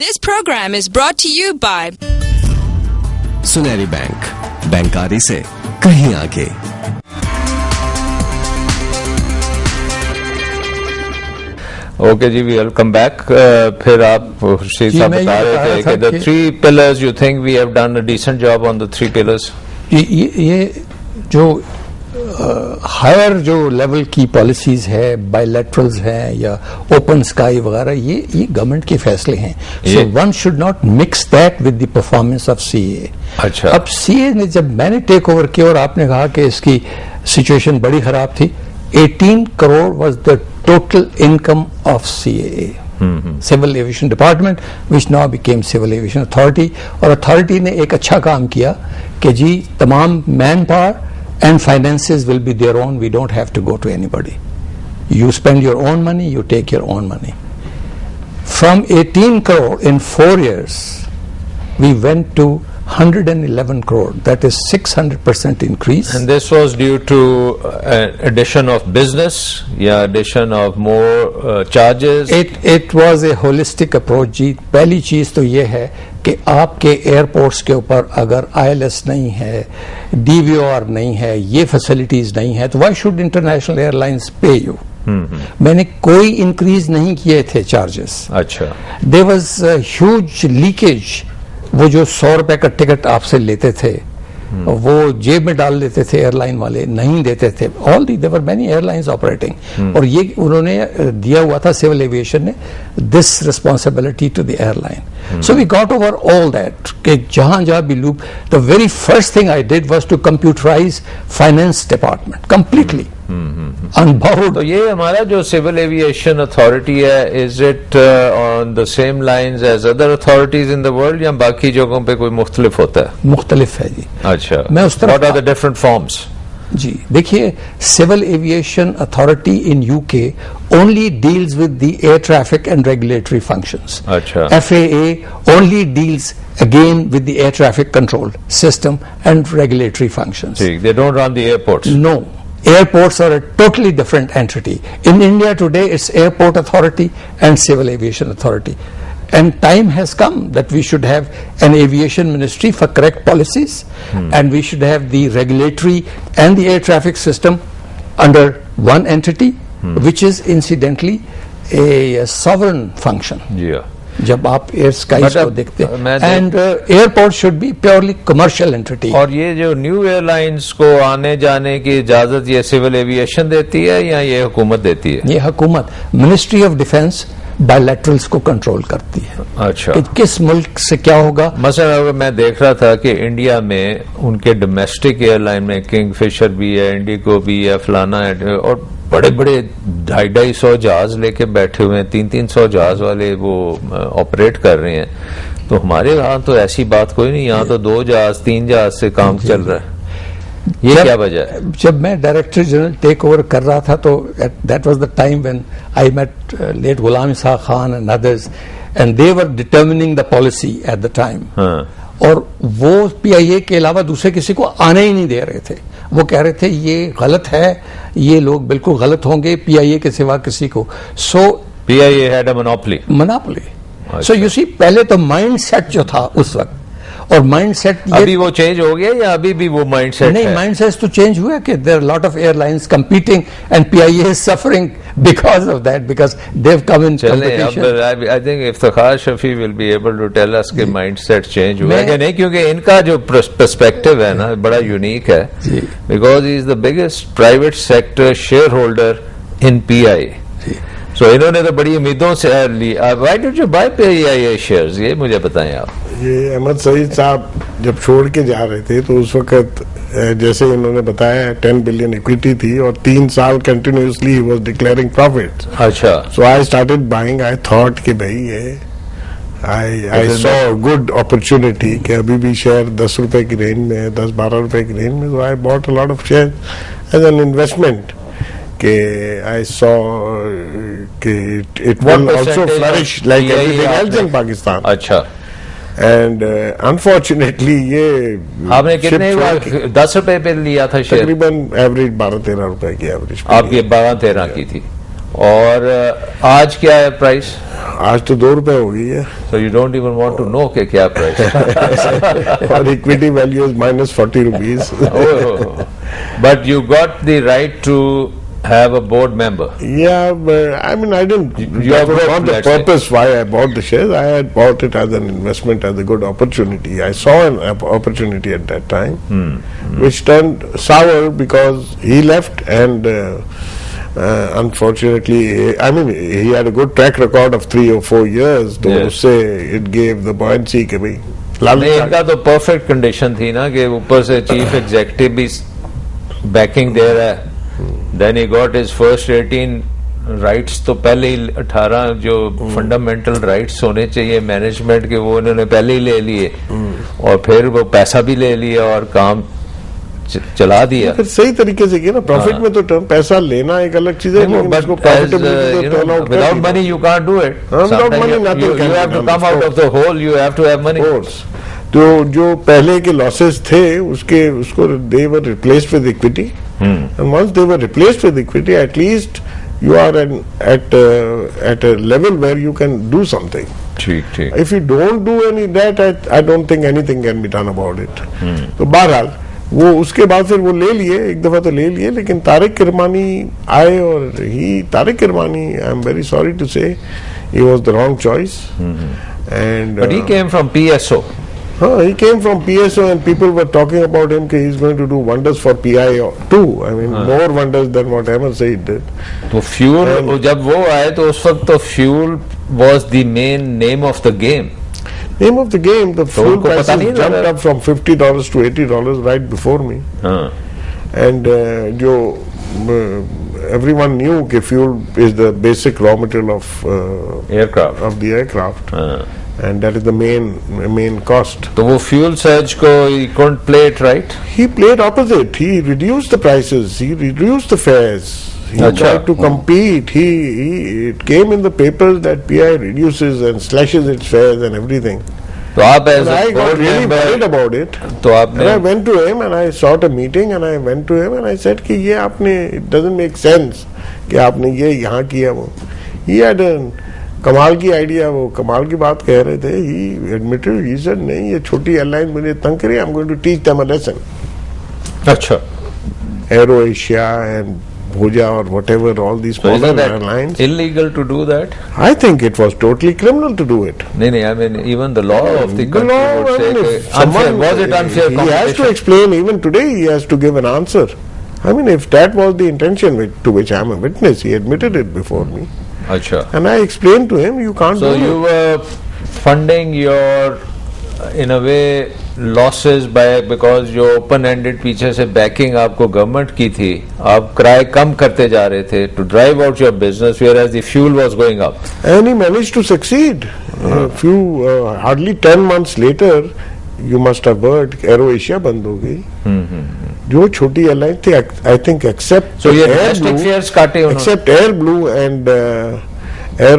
This program is brought to you by Sunehri bank, बैंकारी से कहीं आगे। ओके जी, वेलकम बैक। फिर आप खुर्शीद साहब बता रहे थे कि the three pillars, you think we have done a decent job on the three pillars. ये जो हायर जो लेवल की पॉलिसीज है, बायलैटरल्स हैं या ओपन स्काई वगैरह, ये गवर्नमेंट के फैसले हैं। So one should not mix that with the performance of CA. अच्छा, अब सीए ने जब मैंने टेक ओवर किया और आपने कहा कि इसकी सिचुएशन बड़ी खराब थी, 18 crore was the total income of CA, civil aviation department, which now became civil aviation authority. और अथॉरिटी ने एक अच्छा काम किया कि जी तमाम man power and finances will be their own. We don't have to go to anybody. You spend your own money, you take your own money. From 18 crore in 4 years, we went to 111 crore. That is 600% increase. And this was due to addition of business, addition of more charges. It was a holistic approach जी। पहली चीज तो ये है कि आपके airports के ऊपर अगर ILS नहीं है, DVOR नहीं है, ये फैसिलिटीज नहीं है, तो वाई शुड इंटरनेशनल एयरलाइंस पे यू? मैंने कोई इंक्रीज नहीं किए थे चार्जेस। अच्छा, देयर वाज ह्यूज लीकेज। वो जो 100 रुपए का टिकट आपसे लेते थे, वो जेब में डाल देते थे एयरलाइन वाले, नहीं देते थे। All the there were many airlines operating, और ये उन्होंने दिया हुआ था सिविल एविएशन ने, this responsibility to the airline. So we got over all that कि जहां जहां भी loop, the very first thing I did was to computerize finance department completely unbound. तो ये हमारा जो सिविल एविएशन अथॉरिटी है, is it on the same lines as other authorities in the world, या बाकी जगहों पे कोई मुख्तलिफ होता है? मुख्तलिफ है जी। अच्छा, मैं उस तरफ, what are the different forms? जी देखिए, civil aviation authority in UK only deals with the air traffic and regulatory functions. अच्छा, FAA only deals again with the air traffic control system and regulatory functions. They don't run the airports? No. Airports are a totally different entity. In India today, it's Airport Authority and Civil Aviation Authority. And time has come that we should have an aviation ministry for correct policies, and we should have the regulatory and the air traffic system under one entity, which is incidentally a sovereign function. Yeah. जब आप air skies को देखते हैं, and airport should be purely commercial entity. और ये जो new airlines को आने जाने की इजाजत ये सिविल एविएशन देती है या ये हुकूमत देती है? ये हुकूमत, मिनिस्ट्री ऑफ डिफेंस बायलैटरल्स को कंट्रोल करती है। अच्छा, कि किस मुल्क से क्या होगा। मसलन मैं देख रहा था कि इंडिया में उनके डोमेस्टिक एयरलाइन में किंगफिशर भी है, इंडिगो भी है, फलाना है, और बड़े बड़े 250 जहाज लेके बैठे हुए हैं, 300 जहाज वाले वो ऑपरेट कर रहे हैं। तो हमारे यहाँ तो ऐसी बात कोई नहीं, यहाँ तो 2 जहाज 3 जहाज से काम चल रहा है। ये क्या वजह है? जब मैं डायरेक्टर जनरल टेक ओवर कर रहा था, तो that was the time when I met late Ghulam Ishaq Khan and others, and they were determining the policy at the time. और वो PIA के अलावा दूसरे किसी को आने ही नहीं दे रहे थे। वो कह रहे थे ये गलत है, ये लोग बिल्कुल गलत होंगे, PIA के सिवा किसी को। So PIA had a monopoly. So you see, पहले तो माइंड सेट जो था उस वक्त, और माइंड सेट अभी वो चेंज हो गया या अभी भी वो माइंड सेट नहीं? माइंड सेट तो चेंज हुआ कि there are lot of airlines competing and PIA is suffering because of that, because they have come in competition. I think Iftikhar Shafi will be able to tell us कि mind set change हुआ है कि नहीं, क्योंकि इनका जो पर्सपेक्टिव है ना बड़ा यूनिक है, because he is the biggest private sector share holder in PIA। So इन्होंने तो बड़ी उम्मीदों से ली। Why did you buy PIA shares? ये मुझे बताएं आप। ये अहमद सईद साहब जब छोड़ के जा रहे थे, तो उस वक्त जैसे इन्होंने बताया 10 बिलियन इक्विटी थी, और 3 साल continuously he was declaring profit. अच्छा, so I started buying. I thought कि भाई ये आई सॉ गुड अपॉर्चुनिटी कि अभी भी शेयर 10 रुपए की रेंज में है, 10-12 रुपए की रेंज में। तो I bought a lot of share as an investment कि आई सॉ कि it will also flourish like everything else in Pakistan. अच्छा, एंड अनफॉर्चुनेटली ये आपने कितने 10 रुपए पे लिया था शेयर? तकरीबन एवरेज 12-13 रुपए की एवरेज आपकी 12-13 की थी। और आज क्या है प्राइस? आज तो 2 रुपए हो गई है so you don't even want to know कि क्या प्राइस और equity value is -40 rupees. But you got the right to have a board member. Yeah, but I mean, I didn't. have That was both, not the let's say. purpose why I bought the shares. I had bought it as an investment, as a good opportunity. I saw an opportunity at that time, which turned sour because he left, and unfortunately, I mean, he had a good track record of 3 or 4 years. तो Yes. उससे it gave the buoyancy कि भाई नहीं, इनका तो perfect condition थी ना कि ऊपर से चीफ एग्जीक्यूटिव भी बैकिंग दे रहा है. Then he got his first 18 rights. तो पहले ही 18 जो फंडामेंटल राइट्स होने चाहिए मैनेजमेंट के वो उन्होंने पहले ही ले लिए, और फिर वो पैसा भी ले लिया और काम चला दिया. फिर सही तरीके से किया ना. प्रॉफिट में तो पैसा लेना एक अलग चीज है, लेकिन उसको profitability तो turn out कर without दिया. money you can't do it. Without money Sometimes nothing you can be have to done, come of out of the hole, you have to have money. Of course. तो जो पहले के losses थे उसको they were replaced with equity, and once they were replaced with equity, at least you are at a level where you can do something. ठीक ठीक. If you don't do any that, I don't think anything can be done about it. तो बहरहाल वो उसके बाद फिर वो ले लिए, एक दफा तो ले लिए, लेकिन तारिक किरमानी आए और Tariq Kirmani, I am very sorry to say, he was the wrong choice. And But he came from PSO. he came from PSO, and people were talking about him that he's going to do wonders for PI too. I mean, more wonders than what Ahmed Said did. तो fuel जब वो आए तो उस वक्त तो fuel was the main name of the game. Name of the game, the fuel उनको पता prices नहीं था jumped up from $50 to $80 right before me. And everyone knew that fuel is the basic raw material of aircraft. the aircraft, and that is the main cost. तो वो fuel surge को he couldn't play it right. He played opposite. He reduced the prices. He reduced the fares. He Achha. tried to compete. It came in the papers that PI reduces and slashes its fares and everything. तो आप And as I a got board really worried member about it. तो And I आपने went to him and I sought a meeting, and I went to him and I said कि ये आपने, it doesn't make sense कि आपने ये यहाँ किया वो. He had a कमाल की आइडिया, वो कमाल की बात कह रहे थे. He admitted, he said नहीं, ये छोटी एयरलाइन मुझे तंग करे, I'm going to teach them a lesson. अच्छा. Aero Asia and Bhuja or whatever, all these So smaller isn't that airlines. illegal to do that? I think it was totally criminal to do it. नहीं नहीं, I mean even the law of the The country law, would I say mean, कि if unfair. someone- Was it unfair He has to competition? explain. Even today, he has to give an answer. I mean, if that was the intention to which I am a witness, he admitted it before me, अच्छा. and I explained to him, you can't So do you it. were funding your, in a way, losses by because जो open ended पीछे से banking आपको government की थी, आप किराए कम करते जा रहे थे to drive out your business whereas the fuel was going up. And he managed to succeed. Hardly 10 months later, you must have heard, Aero Asia बंद हो गई. जो छोटी एयरलाइन थी, I think except So ये Air domestic Blue, fares काटे उन्होंने. except Air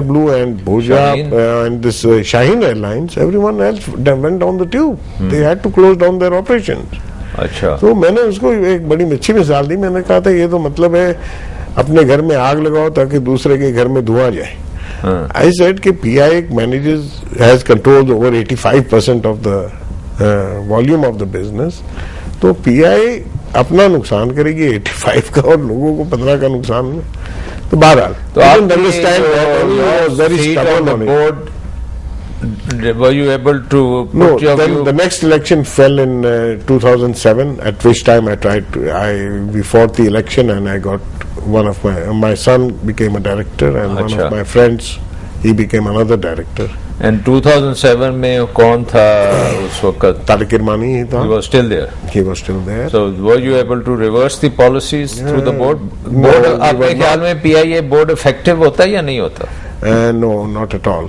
Blue and Bhuja Shaheen. and this Shaheen Airlines, everyone else went down the tube. They had to close down their operations. अच्छा. तो मैंने उसको एक बड़ी अच्छी मिसाल दी. मैंने कहा था ये तो मतलब है अपने घर में आग लगाओ ताकि दूसरे के घर में धुआं जाए. I said कि PI has controls over 85% of the volume of the business. तो PI अपना नुकसान करेगी 85 का और लोगों को 15 का नुकसान. तो बहरहाल, तो I आप didn't understand that, and he was very stubborn on it. board, were you able to put No, your then view? the next election fell in 2007, at which time we fought the election, and I got one of my son became a director, and one Acha. of my friends, he became another director. And 2007 में कौन था उस वक्त? Tariq Irmani ही था. He was still there. He was still there. So were you able to reverse the policies through the board? No, Board we आपके were ख्याल में PIA board effective होता है या नहीं होता? No, not at all.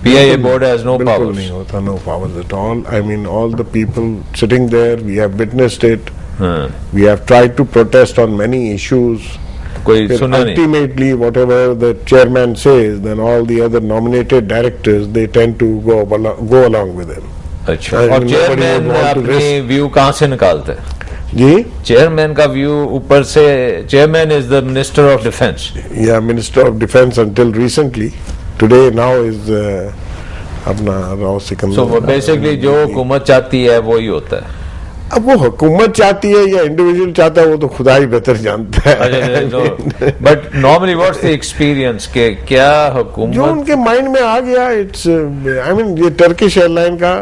PIA board has no बिल्कुल powers. नहीं होता, no powers at all. I mean, all the people sitting there, we have witnessed it. We have tried to protest on many issues. कोई Then सुना नहीं. ultimately, whatever the chairman says, then all the other nominated directors, they tend to go along with him. अच्छा. I और mean, nobody chairman would want to अपनी risk. View कहाँ से निकालते हैं? जी, चेयरमैन का व्यू ऊपर से, chairman is the minister of defence. या minister of defence until recently. Today now is अपना राव सिकंदर. सो बेसिकली जो हुकूमत चाहती है वो ही होता है. अब वो हुकूमत चाहती है या इंडिविजुअल चाहता है वो तो खुदा ही बेहतर जानता है. But normally what's the experience के क्या हुकूमत जो उनके माइंड में आ गया. इट्स आई मीन ये टर्किश एयरलाइन का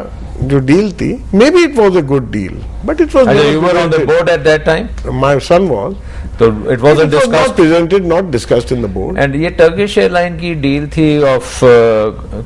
जो डील थी, maybe it was a good deal, but it was. You were on the board at that time? My son was. तो it was not presented, not discussed in the board. And ये Turkish airline की deal थी of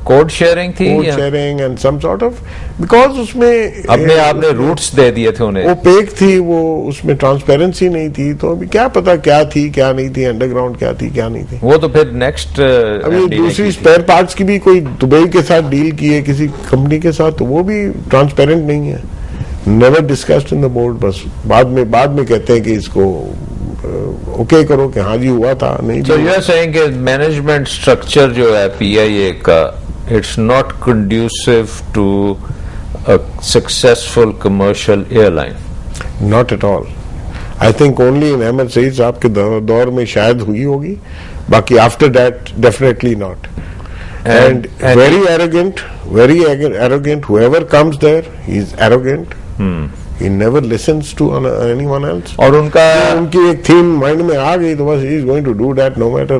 code sharing थी, code sharing and some sort of, because उसमें अपने आपने roots दे दिए थे उन्हें. ओपेक थी वो, उसमें ट्रांसपेरेंसी नहीं थी. तो अभी क्या पता क्या थी क्या नहीं थी, अंडरग्राउंड क्या थी क्या नहीं थी. वो तो फिर नेक्स्ट अभी दूसरी स्पेयर पार्ट्स की भी कोई दुबई के साथ डील की है किसी कंपनी के साथ, तो वो भी ट्रांसपेरेंट नहीं है. Never discussed in the board. बस बाद में कहते हैं कि इसको ओके करो कि हाँ जी हुआ था. नहीं So you are saying कि मैनेजमेंट स्ट्रक्चर जो है PIA का, it's not conducive to a successful commercial airline. Not at all. I think only in Ahmad Saeed sahab के दौर में शायद हुई होगी, बाकी after that definitely not. And very arrogant whoever comes there, he is arrogant. He never listens to anyone else. और उनकी एक थीम माइंड में आ गई तो बस he is going to do that no matter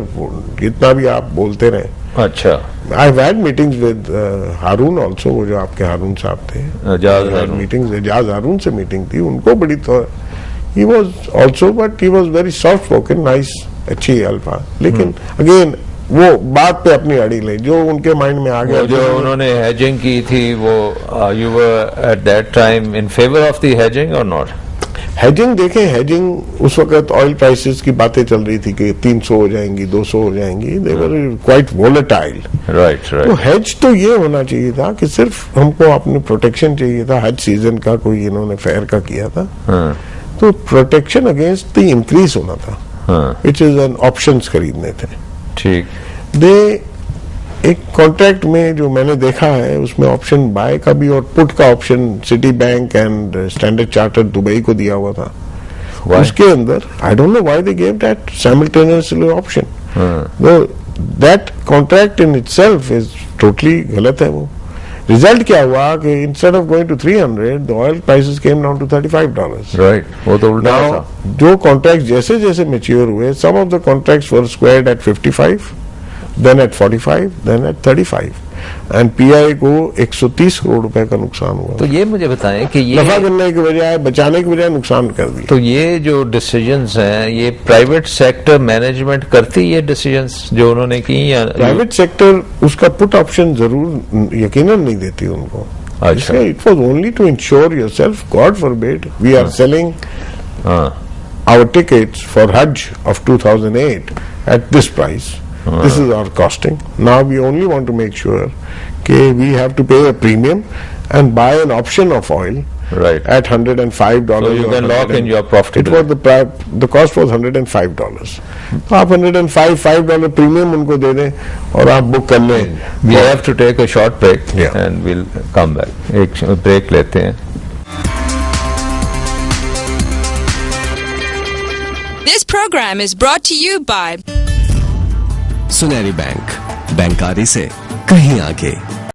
कितना भी आप बोलते रहे. अच्छा. I've had meetings with Haroon also, वो जो आपके हारून साहब थे. एजाज हारून से मीटिंग थी उनको बड़ी. तो he was also, but he was very soft spoken, nice, अच्छी अल्फा. लेकिन अगेन वो बात पे अपनी अड़ी ले जो उनके माइंड में आ गया. जो उन्होंने हेजिंग की थी वो, you were at that time in favour of the hedging और नॉट? हेजिंग देखें, हेजिंग उस वक्त ऑयल प्राइसेस की बातें चल रही थी कि 300 हो जाएंगी, 200 हो जाएंगी. दे वर क्वाइट वोलेटाइल. राइट. तो हेज तो ये होना चाहिए था कि सिर्फ हमको अपने प्रोटेक्शन चाहिए था. हज सीजन का कोई इन्होंने फेयर का किया था. तो प्रोटेक्शन अगेंस्ट द इंक्रीज होना था, विच इज एन ऑप्शंस खरीदने थे. ठीक. एक कॉन्ट्रैक्ट में जो मैंने देखा है उसमें ऑप्शन बाय का भी और पुट का option Citibank and Standard Chartered Dubai को दिया हुआ था. उसके अंदर I don't know why they give that simultaneously option. That contract in itself is totally गलत है. वो रिजल्ट क्या हुआ कि instead of going to 300 the oil prices came down to $35. Right. वो तो उल्टा था. जो कॉन्ट्रैक्ट जैसे जैसे मैच्योर हुए, some of the contracts were squared at 55, then at 45, then at 35, and PI को 130 करोड़ रुपए का नुकसान हुआ. तो ये मुझे बताएं कि ये नफा करने के बजाय बचाने के बजाय नुकसान कर दिया. तो ये जो डिसीजंस हैं ये प्राइवेट सेक्टर मैनेजमेंट करती ये डिसीजंस जो उन्होंने की, या प्राइवेट सेक्टर उसका पुट ऑप्शन जरूर यकीनन नहीं देती उनको. अच्छा. It was only to insure yourself. God forbid we are selling our tickets for Hajj of 2008 at this price. This is our costing. Now we only want to make sure that we have to pay a premium and buy an option of oil right at $105. So you can lock in your profitability. It was the cost was $105. तो आप $105 premium उनको दे दें और आप book कर लें. We have to take a short break and we'll come back. एक break लेते हैं. This program is brought to you by Sunehri bank, बैंकारी से कहीं आगे.